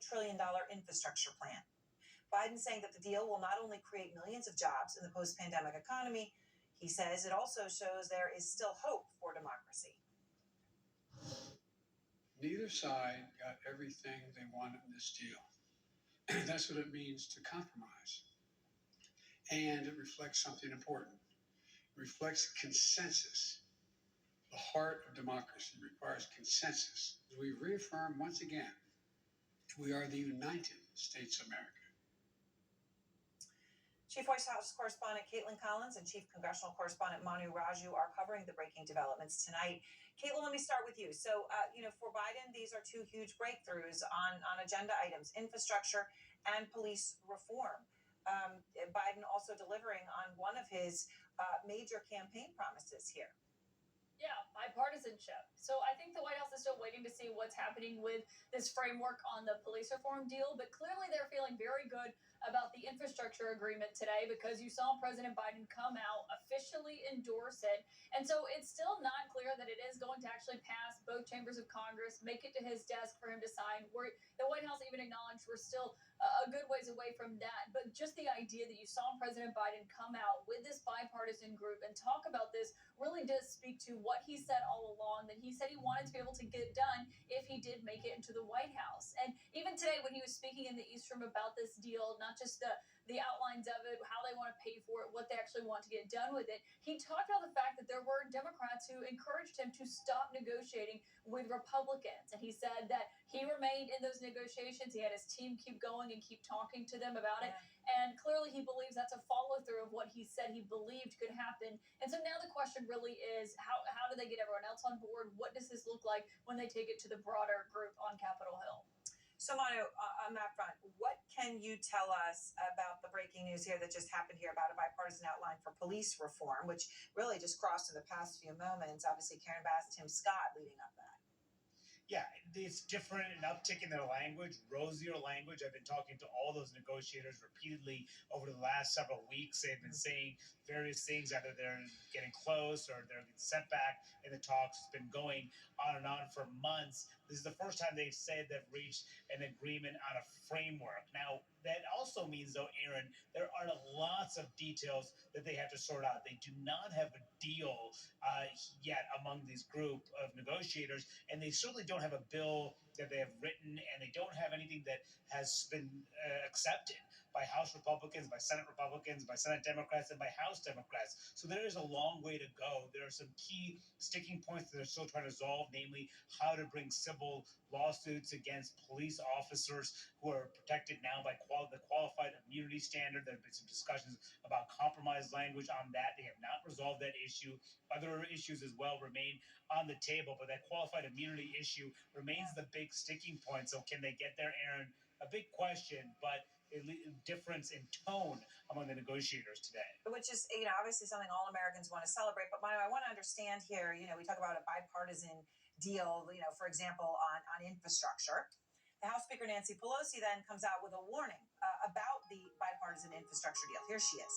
trillion infrastructure plan. Biden saying that the deal will not only create millions of jobs in the post-pandemic economy, he says it also shows there is still hope for democracy. Neither side got everything they wanted in this deal. That's what it means to compromise. And it reflects something important. It reflects consensus. The heart of democracy requires consensus. As we reaffirm once again, we are the United States of America. Chief White House correspondent Caitlin Collins and Chief Congressional Correspondent Manu Raju are covering the breaking developments tonight. Caitlin, let me start with you. So, for Biden, these are two huge breakthroughs on agenda items: infrastructure and police reform. Biden also delivering on one of his major campaign promises here. Yeah, bipartisanship. So I think the White House is still waiting to see what's happening with this framework on the police reform deal, but clearly they're feeling very good about the infrastructure agreement today because you saw President Biden come out, officially endorse it. And so it's still not clear that it is going to actually pass both chambers of Congress, make it to his desk for him to sign. The White House even acknowledged we're still a good ways away from that. But just the idea that you saw President Biden come out with this bipartisan group and talk about this really does speak to what he said all along, that he said he wanted to be able to get done if he did make it into the White House. And even today when he was speaking in the East Room about this deal, not just the outlines of it, how they want to pay for it, what they actually want to get done with it, he talked about the fact that there were Democrats who encouraged him to stop negotiating with Republicans. And he said that he remained in those negotiations. He had his team keep going and keep talking to them about it. And clearly he believes that's a follow through of what he said he believed could happen. And so now the question really is, how do they get everyone else on board? What does this look like when they take it to the broader group on Capitol Hill? So, Manu, on that front, what can you tell us about the breaking news here that just happened here about a bipartisan outline for police reform, which really just crossed in the past few moments? Obviously, Karen Bass, Tim Scott leading up that. Yeah, it's different, an uptick in their language, rosier language. I've been talking to all those negotiators repeatedly over the last several weeks. They've been saying various things, either they're getting close or they're getting sent back in the talks. It's been going on and on for months. This is the first time they've said they've reached an agreement on a framework. Now, that also means, though, Aaron, there are lots of details that they have to sort out. They do not have a deal yet among this group of negotiators, and they certainly don't have a bill that they have written, and they don't have anything that has been accepted by House Republicans, by Senate Republicans, by Senate Democrats, and by House Democrats. So there is a long way to go. There are some key sticking points that they're still trying to resolve, namely how to bring civil lawsuits against police officers who are protected now by the qualified immunity standard. There have been some discussions about compromise language on that. They have not resolved that issue. Other issues as well remain on the table, but that qualified immunity issue remains the big sticking point. So can they get there, Aaron? A big question, but a difference in tone among the negotiators today. Which is, obviously something all Americans want to celebrate. But Manu, I want to understand here, we talk about a bipartisan deal, for example, on infrastructure. The House Speaker Nancy Pelosi then comes out with a warning about the bipartisan infrastructure deal. Here she is.